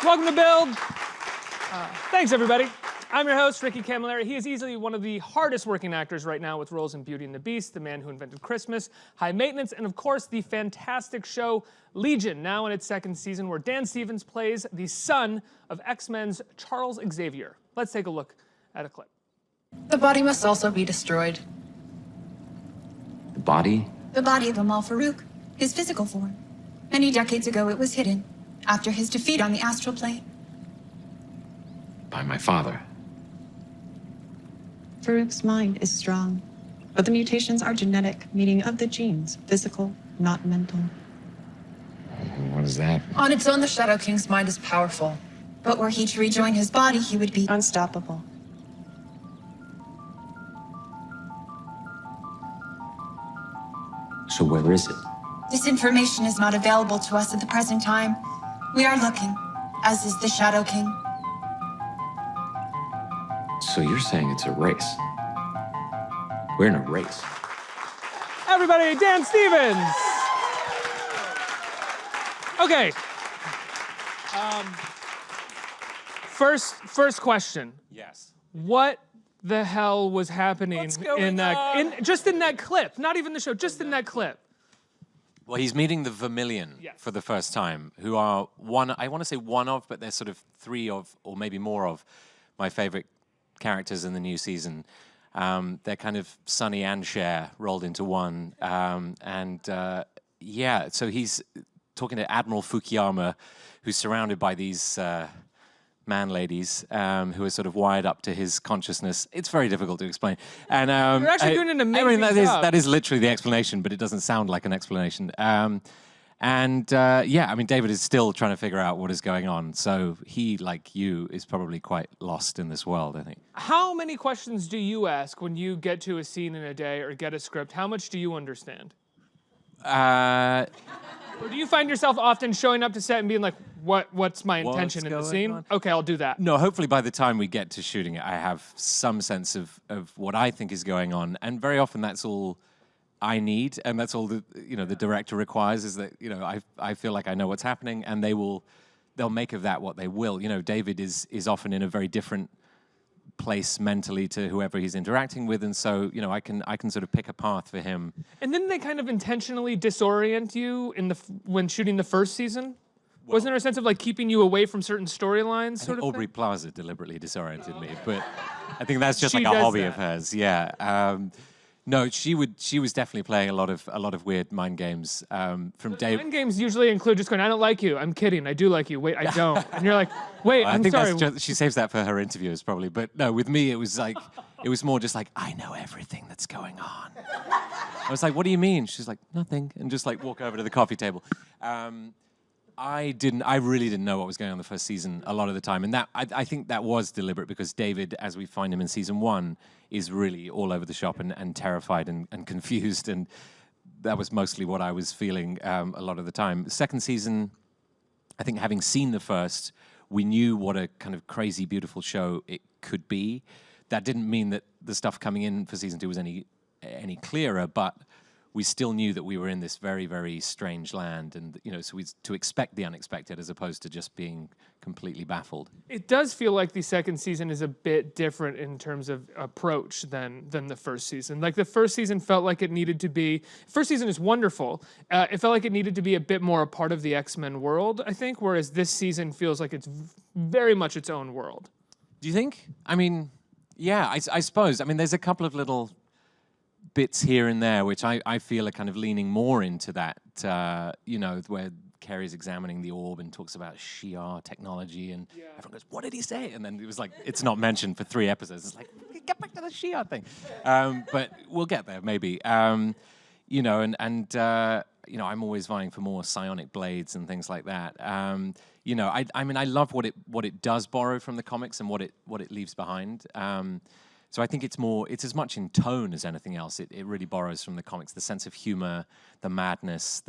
Welcome to Build. Thanks, everybody. I'm your host, Ricky Camilleri. He is easily one of the hardest working actors right now with roles in Beauty and the Beast, The Man Who Invented Christmas, High Maintenance, and of course, the fantastic show Legion, now in its second season, where Dan Stevens plays the son of X-Men's Charles Xavier. Let's take a look at a clip. The body must also be destroyed. The body? The body of Amal Farouk, his physical form. Many decades ago, it was hidden, after his defeat on the astral plane. By my father. Farouk's mind is strong, but the mutations are genetic, meaning of the genes, physical, not mental. What is that? On its own, the Shadow King's mind is powerful. But were he to rejoin his body, he would be Unstoppable. So where is it? This information is not available to us at the present time. We are looking, as is the Shadow King. So you're saying it's a race? We're in a race. Everybody, Dan Stevens. Okay. First question. Yes. What the hell was happening What's going in that on? just in that clip? Not even the show, just in that clip. Well, he's meeting the Vermilion Yes. for the first time, who are I want to say one of, but they're sort of three of, or maybe more of, my favorite characters in the new season. They're kind of Sonny and Cher rolled into one. Yeah, so he's talking to Admiral Fukuyama, who's surrounded by these man ladies who are sort of wired up to his consciousness. It's very difficult to explain. And You're actually doing an amazing job. that is literally the explanation, but it doesn't sound like an explanation. Yeah, I mean, David is still trying to figure out what is going on. So he, like you, is probably quite lost in this world, I think. How many questions do you ask when you get to a scene in a day or get a script? How much do you understand? Or do you find yourself often showing up to set and being like, what's my intention in the scene? On? Okay, I'll do that. No, hopefully by the time we get to shooting it, I have some sense of what I think is going on. And very often that's all I need, and that's all the director requires, is that I feel like I know what's happening, and they'll make of that what they will. David is often in a very different place mentally to whoever he's interacting with, and so I can sort of pick a path for him. And didn't they kind of intentionally disorient you when shooting the first season? Wasn't there a sense of like keeping you away from certain storylines? I think Aubrey Plaza deliberately disoriented me, but I think that's just like She a does hobby that. of hers. Yeah. No, she was definitely playing a lot of weird mind games from Dave. Mind games usually include just going, I don't like you. I'm kidding. I do like you. Wait, I don't. And you're like, wait, I I'm think sorry. that's just, she saves that for her interviews probably. But no, with me it was more just like, I know everything that's going on. I was like, what do you mean? She's like, nothing, and just like walk over to the coffee table. I really didn't know what was going on the first season a lot of the time, and that I think that was deliberate, because David, as we find him in season 1, is really all over the shop and terrified and confused, and that was mostly what I was feeling a lot of the time. The second season, I think, having seen the first, we knew what a kind of crazy, beautiful show it could be. That didn't mean that the stuff coming in for season 2 was any clearer, but we still knew that we were in this very, very strange land, and so to expect the unexpected as opposed to just being completely baffled. It does feel like the second season is a bit different in terms of approach than the first season. Like the first season felt like it needed to be. First season is wonderful. It felt like it needed to be a bit more a part of the X-Men world, I think, whereas this season feels like it's very much its own world. Do you think? I mean, yeah, I suppose. I mean, there's a couple of little bits here and there which I feel are kind of leaning more into that, where Carrie's examining the orb and talks about Shi'ar technology, and everyone goes, what did he say? And then it was like, it's not mentioned for 3 episodes. It's like, get back to the Shi'ar thing. But we'll get there, maybe. I'm always vying for more psionic blades and things like that. I mean, I love what it does borrow from the comics and what it leaves behind. So I think it's as much in tone as anything else. It really borrows from the comics, the sense of humor, the madness,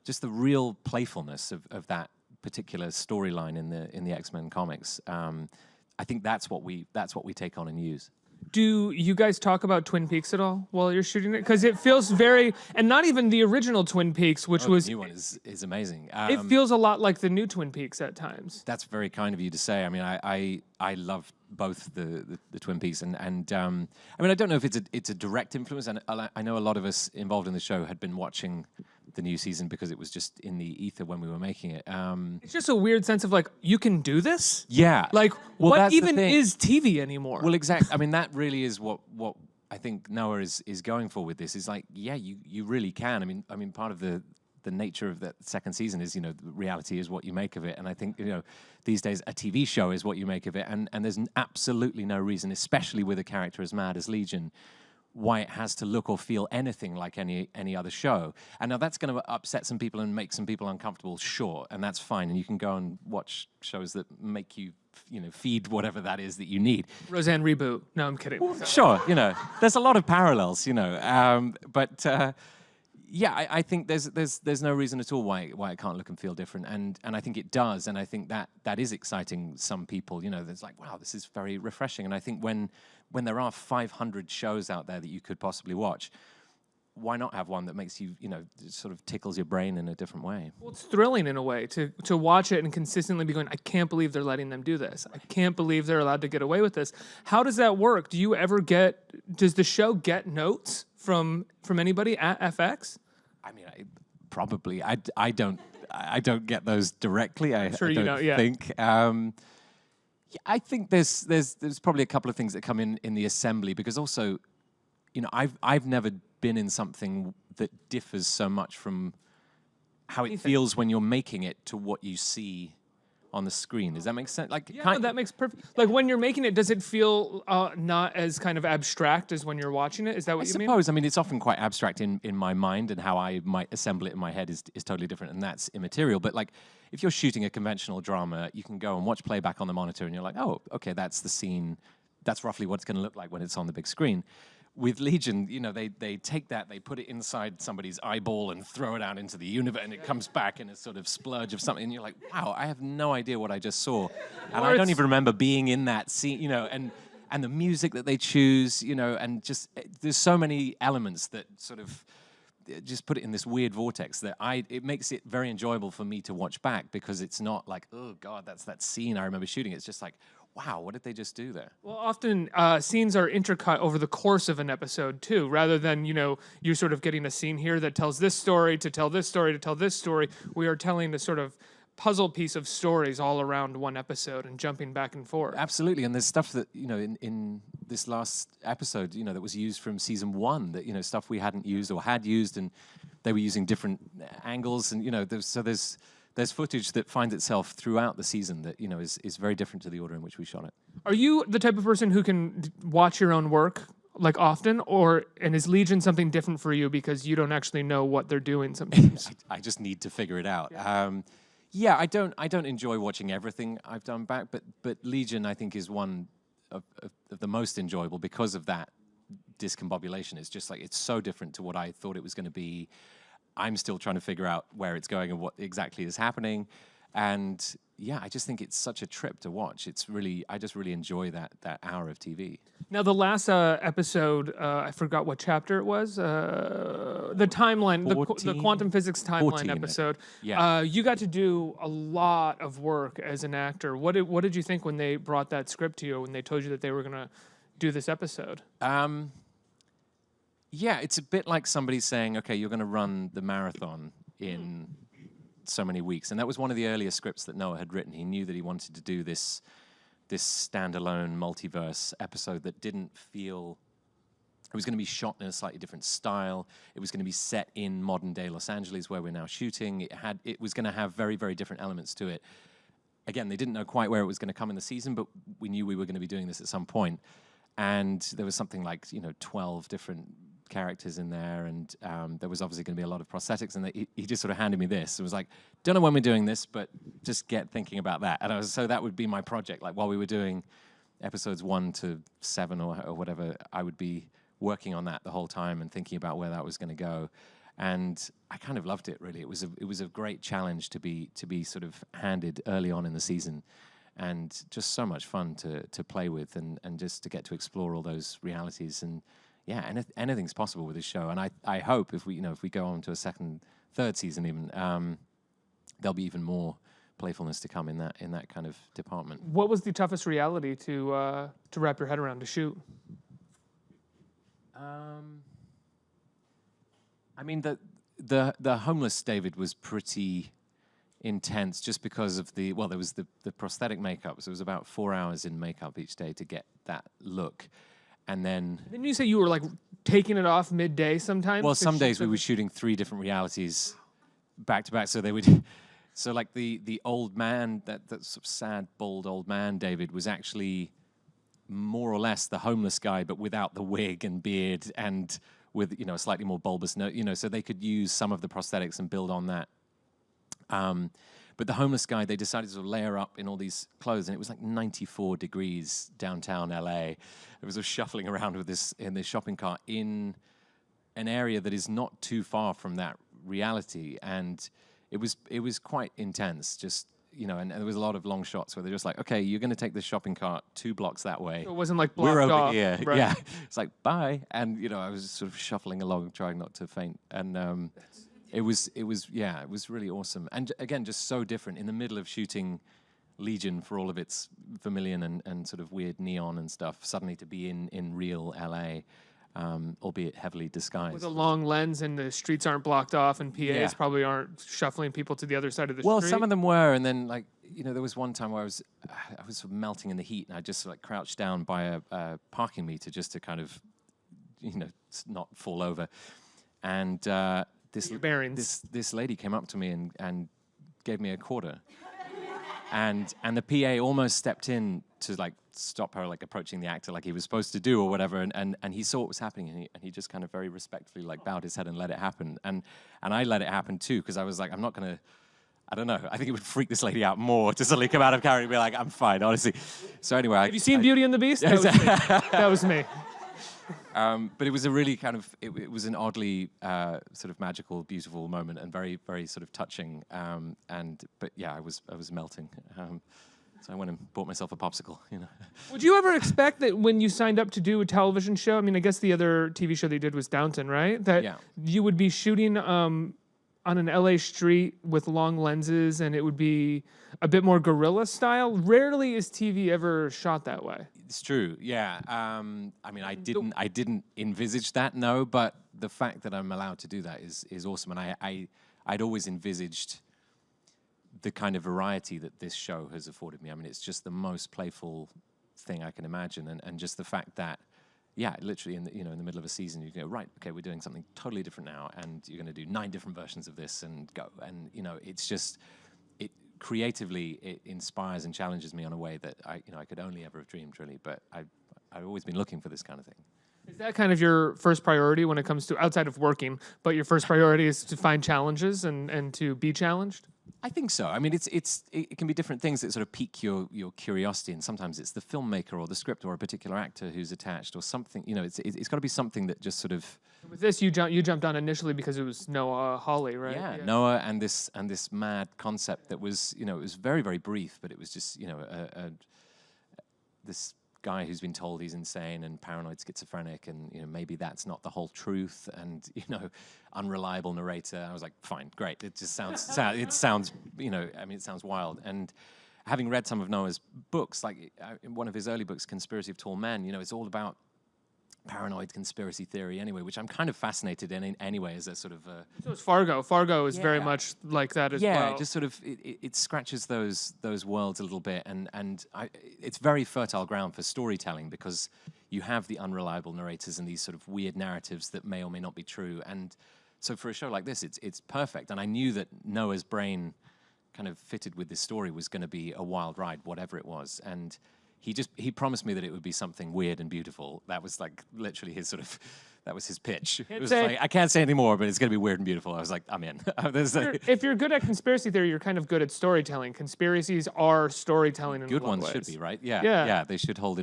just the real playfulness of that particular storyline in the X-Men comics. I think that's what we take on and use. Do you guys talk about Twin Peaks at all while you're shooting it? Because it feels very, and not even the original Twin Peaks, which was, the new one is amazing. it feels a lot like the new Twin Peaks at times. That's very kind of you to say. I mean, I love both the Twin Peaks, and I mean, I don't know if it's a direct influence, and I know a lot of us involved in the show had been watching the new season because it was just in the ether when we were making it. It's just a weird sense of like, you can do this? Yeah. Like, Well, what that's the even thing. is TV anymore? Well, exactly. I mean, that really is what I think Noah is going for with this. Is like, yeah, you really can. I mean, part of the nature of that second season is, reality is what you make of it. And I think, these days a TV show is what you make of it. And there's absolutely no reason, especially with a character as mad as Legion, why it has to look or feel anything like any other show. And now that's going to upset some people and make some people uncomfortable, sure, and that's fine. And you can go and watch shows that make you, feed whatever that is that you need. Roseanne reboot. No, I'm kidding. Sure, there's a lot of parallels, but yeah, I think there's no reason at all why it can't look and feel different, and I think it does, and I think that is exciting some people. There's like, wow, this is very refreshing, and I think when there are 500 shows out there that you could possibly watch, why not have one that makes you, sort of tickles your brain in a different way? Well, it's thrilling in a way to watch it and consistently be going, I can't believe they're letting them do this. I can't believe they're allowed to get away with this. How does that work? Does the show get notes from anybody at FX? I mean, probably. I don't get those directly. I'm sure you don't. Yeah. Think. I think there's probably a couple of things that come in the assembly, because also, I've never been in something that differs so much from how it feels when you're making it to what you see on the screen. Does that make sense? Like, yeah, no, that makes perfect. Like when you're making it, does it feel not as kind of abstract as when you're watching it? Is that what you mean? I suppose. I mean, it's often quite abstract in my mind, and how I might assemble it in my head is totally different, and that's immaterial. But like, if you're shooting a conventional drama, you can go and watch playback on the monitor, and you're like, oh, okay, that's the scene. That's roughly what it's going to look like when it's on the big screen. With Legion, they take that, they put it inside somebody's eyeball and throw it out into the universe, and it comes back in a sort of splurge of something, and you're like, wow, I have no idea what I just saw. And I don't even remember being in that scene, and the music that they choose, and just, there's so many elements that sort of just put it in this weird vortex that it makes it very enjoyable for me to watch back, because it's not like, oh God, that's that scene I remember shooting. It's just like, wow, what did they just do there? Well, often scenes are intercut over the course of an episode too, rather than, you're sort of getting a scene here that tells this story to tell this story to tell this story. We are telling a sort of puzzle piece of stories all around one episode and jumping back and forth. Absolutely, and there's stuff that, in this last episode, that was used from season 1, that, stuff we hadn't used or had used, and they were using different angles, and, there's footage that finds itself throughout the season that, is very different to the order in which we shot it. Are you the type of person who can watch your own work like often, and is Legion something different for you because you don't actually know what they're doing sometimes? I just need to figure it out. Yeah, I don't enjoy watching everything I've done back, but Legion, I think, is one of the most enjoyable because of that discombobulation. It's just like, it's so different to what I thought it was going to be. I'm still trying to figure out where it's going and what exactly is happening. And yeah, I just think it's such a trip to watch. I just really enjoy that hour of TV. Now, the last episode, I forgot what chapter it was. The timeline, the quantum physics timeline 14, episode. Yeah. You got to do a lot of work as an actor. What did you think when they brought that script to you, when they told you that they were going to do this episode? Yeah, it's a bit like somebody saying, okay, you're going to run the marathon in so many weeks. And that was one of the earlier scripts that Noah had written. He knew that he wanted to do this standalone multiverse episode that didn't feel... It was going to be shot in a slightly different style. It was going to be set in modern-day Los Angeles, where we're now shooting. It was going to have very, very different elements to it. Again, they didn't know quite where it was going to come in the season, but we knew we were going to be doing this at some point. And there was something like, 12 different characters in there, and there was obviously going to be a lot of prosthetics, and he just sort of handed me this. It was like, don't know when we're doing this, but just get thinking about that. And so that would be my project. Like, while we were doing episodes 1 to 7 or whatever, I would be working on that the whole time and thinking about where that was going to go. And I kind of loved it, really. It was a great challenge to be sort of handed early on in the season. and just so much fun to play with, and just to get to explore all those realities. And yeah, anything's possible with this show. And I hope if we go on to a second, third season even, there'll be even more playfulness to come in that kind of department. What was the toughest reality to wrap your head around to shoot? I mean, the homeless David was pretty intense, just because of there was the prosthetic makeup, so it was about 4 hours in makeup each day to get that look. And then Didn't you say you were like taking it off midday sometimes? well, to some shoot days we the- were shooting 3 different realities back to back, so they would so like the old man, that sort of sad bald old man David was actually more or less the homeless guy, but without the wig and beard, and with a slightly more bulbous nose, so they could use some of the prosthetics and build on that. But the homeless guy, they decided to sort of layer up in all these clothes, and it was like 94 degrees downtown LA. It was sort of shuffling around with this in this shopping cart in an area that is not too far from that reality, and it was quite intense. Just and there was a lot of long shots where they're just like, okay, you're going to take this shopping cart 2 blocks that way. So it wasn't like blocked We're over off. here. Right. Yeah, it's like bye, and I was just sort of shuffling along, trying not to faint, and it was really awesome, and again, just so different in the middle of shooting Legion for all of its vermilion and sort of weird neon and stuff. Suddenly to be in real LA, albeit heavily disguised. With a long lens and the streets aren't blocked off and PAs Yeah. probably aren't shuffling people to the other side of the Well, street. some of them were, and then there was one time where I was sort of melting in the heat, and I just like crouched down by a parking meter just to kind of not fall over, and Your bearings. this lady came up to me and gave me a quarter, and the PA almost stepped in to like stop her like approaching the actor like he was supposed to do or whatever, and he saw what was happening, and he just kind of very respectfully like bowed his head and let it happen, and I let it happen too, because I was like, I'm not gonna, I don't know, I think it would freak this lady out more to suddenly come out of character and be like, I'm fine, honestly. So anyway, Have you seen Beauty and the Beast? That was me. That was me. But it was a really kind of, it was an oddly sort of magical, beautiful moment, and very, very sort of touching. But yeah, I was melting. So I went and bought myself a popsicle. Would you ever expect that when you signed up to do a television show? I mean, I guess the other TV show they did was Downton, right? That Yeah. you would be shooting on an LA street with long lenses, and it would be a bit more guerrilla style. Rarely is TV ever shot that way. It's true, yeah. I mean, I didn't envisage that, no. But the fact that I'm allowed to do that is awesome, and I'd always envisaged the kind of variety that this show has afforded me. I mean, it's just the most playful thing I can imagine, and just the fact that, yeah, literally in the middle of a season, you go, right, okay, we're doing something totally different now, and you're going to do 9 different versions of this, and go, and it's just. Creatively, it inspires and challenges me in a way that I could only ever have dreamed, really. But I've always been looking for this kind of thing. Is that kind of your first priority when it comes to outside of working? But your first priority is to find challenges and to be challenged? I think so. I mean, it can be different things that sort of pique your curiosity, and sometimes it's the filmmaker or the script or a particular actor who's attached or something. It's got to be something that just sort of. With this, you jumped on initially because it was Noah Hawley, right? Yeah, Noah and this mad concept that was it was very, very brief, but it was just this guy who's been told he's insane and paranoid schizophrenic, and maybe that's not the whole truth, and unreliable narrator. I was like, fine, great. It just sounds it sounds it sounds wild. And having read some of Noah's books, like in one of his early books, Conspiracy of Tall Men, it's all about paranoid conspiracy theory anyway, which I'm kind of fascinated in anyway as a sort of So is Fargo. Fargo is very much like that as well. Yeah, it just sort of it scratches those worlds a little bit, and it's very fertile ground for storytelling, because you have the unreliable narrators and these sort of weird narratives that may or may not be true. And so for a show like this, it's perfect. And I knew that Noah's brain kind of fitted with this story was going to be a wild ride, whatever it was. And he promised me that it would be something weird and beautiful. That was like literally that was his pitch. It was like, I can't say any more, but it's going to be weird and beautiful. I was like, I'm in. If you're good at conspiracy theory, you're kind of good at storytelling. Conspiracies are storytelling in Good a lot of ones should ways. be, right? Yeah. Yeah. They should hold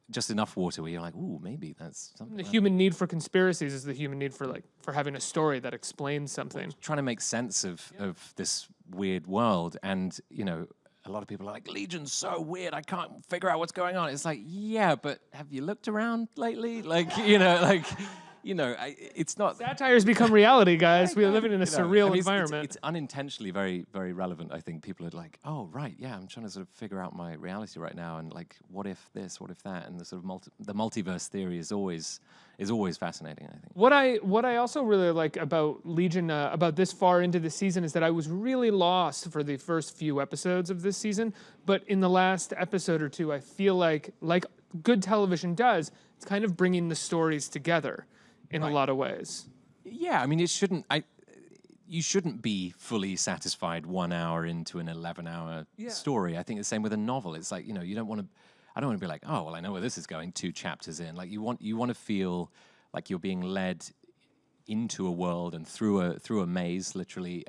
just enough water where you're like, ooh, maybe that's something. The human need for conspiracies is the human need for having a story that explains something. Trying to make sense of this weird world, and a lot of people are like, Legion's so weird, I can't figure out what's going on. It's like, yeah, but have you looked around lately? Like, it's not... Satire's become reality, guys. We're living in a surreal it's environment. It's unintentionally very, very relevant. I think people are like, oh, right, yeah, I'm trying to sort of figure out my reality right now, and like, what if this, what if that, and the sort of the multiverse theory is always fascinating, I think. What I also really like about Legion, about this far into the season, is that I was really lost for the first few episodes of this season, but in the last episode or two, I feel like good television does, it's kind of bringing the stories together in a lot of ways. Yeah, I mean, you shouldn't be fully satisfied 1 hour into an 11-hour story. I think the same with a novel. It's like, you don't want to. I don't want to be like, oh, well, I know where this is going 2 chapters in. Like you want to feel like you're being led into a world and through a maze, literally,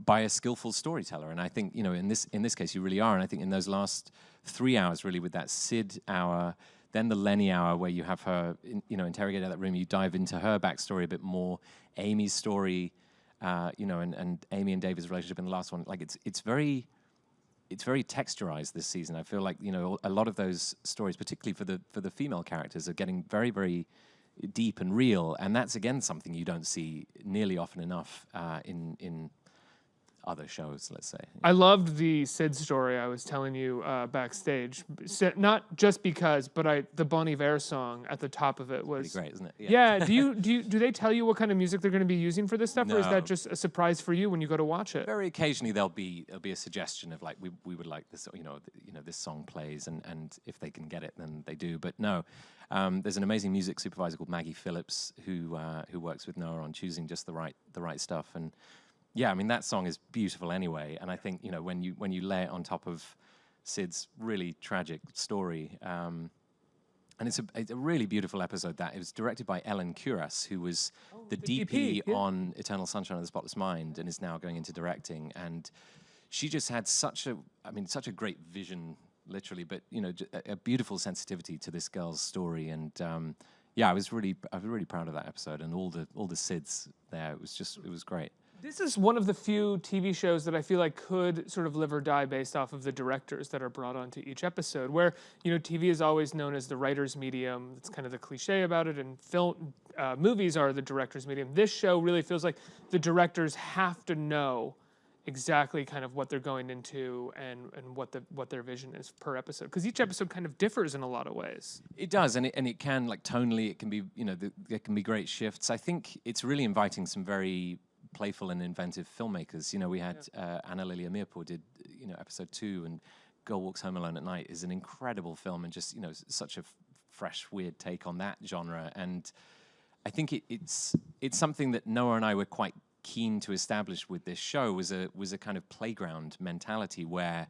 by a skillful storyteller. And I think in this case you really are. And I think in those last 3 hours, really, with that Sid hour, then the Lenny hour where you have her, interrogated at that room, you dive into her backstory a bit more, Amy's story, and Amy and David's relationship in the last one. Like it's very texturized this season. I feel like a lot of those stories, particularly for the female characters, are getting very, very deep and real, and that's again something you don't see nearly often enough in other shows, let's say. I loved the Sid story I was telling you backstage. Not just because, but the Bon Iver song at the top of it was pretty great, isn't it? Yeah. Do they tell you what kind of music they're going to be using for this stuff, or is No. that just a surprise for you when you go to watch it? Very occasionally there'll be a suggestion of like we would like this, this song plays, and if they can get it, then they do. But no, there's an amazing music supervisor called Maggie Phillips who works with Noah on choosing just the right stuff. And yeah, I mean, that song is beautiful anyway, and I think when you lay it on top of Sid's really tragic story, and it's a really beautiful episode. That it was directed by Ellen Kuras, who was the DP on Eternal Sunshine of the Spotless Mind, and is now going into directing. And she just had such a great vision, literally, but a beautiful sensitivity to this girl's story. And I was really proud of that episode and all the Sids there. It was great. This is one of the few TV shows that I feel like could sort of live or die based off of the directors that are brought onto each episode, where, TV is always known as the writer's medium. That's kind of the cliche about it, and movies are the director's medium. This show really feels like the directors have to know exactly kind of what they're going into and what their vision is per episode, because each episode kind of differs in a lot of ways. It does, and it can, like, tonally, it can be, there can be great shifts. I think it's really inviting some very playful and inventive filmmakers. We had Anna Lilia Mirpour did episode 2, and Girl Walks Home Alone at Night is an incredible film, and just such a fresh, weird take on that genre. And I think it's something that Noah and I were quite keen to establish with this show, was a kind of playground mentality where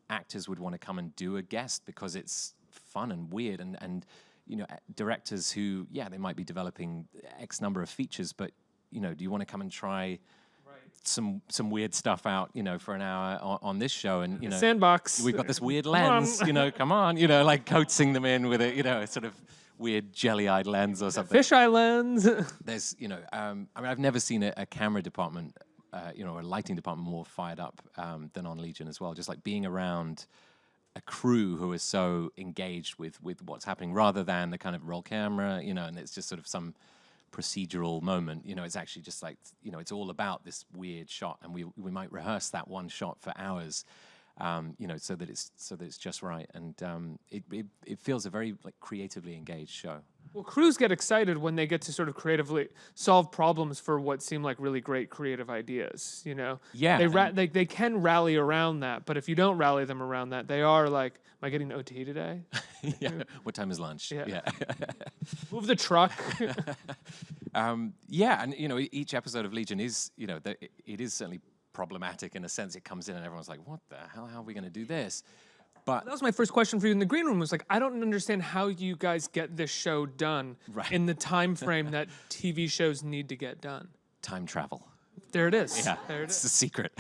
actors would want to come and do a guest because it's fun and weird, and directors who they might be developing X number of features, but do you want to come and try some weird stuff out, for an hour on this show? And Sandbox. We've got this weird lens, come on, like coaxing them in with a sort of weird jelly-eyed lens or something. Fisheye lens. There's, I've never seen a camera department, a lighting department more fired up than on Legion as well. Just like being around a crew who is so engaged with what's happening, rather than the kind of roll camera, and it's just sort of some procedural moment. It's actually just like, it's all about this weird shot, and we might rehearse that one shot for hours, so that it's just right. And it feels a very creatively engaged show. Well, crews get excited when they get to sort of creatively solve problems for what seem like really great creative ideas. Yeah, they can rally around that, but if you don't rally them around that, they are like, "Am I getting OT today?" Yeah. What time is lunch? Yeah. Move the truck. And each episode of Legion is, it is certainly problematic in a sense. It comes in and everyone's like, "What the hell? How are we going to do this?" But that was my first question for you in the green room. Was like, I don't understand how you guys get this show done in the time frame that TV shows need to get done. Time travel. There it is. Yeah, there it's the secret.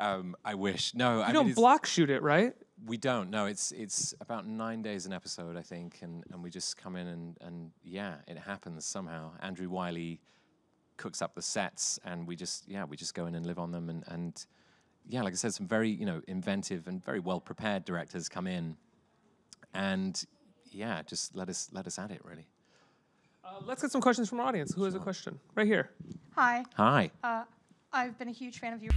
I wish. No, you don't block shoot it, right? We don't. No, it's about 9 days an episode, I think, and we just come in and it happens somehow. Andrew Wiley cooks up the sets, and we just go in and live on them, and yeah, like I said, some very, inventive and very well prepared directors come in, and yeah, just let us at it, really. Let's get some questions from our audience. Who has a question? Right here. Hi. Hi. I've been a huge fan of your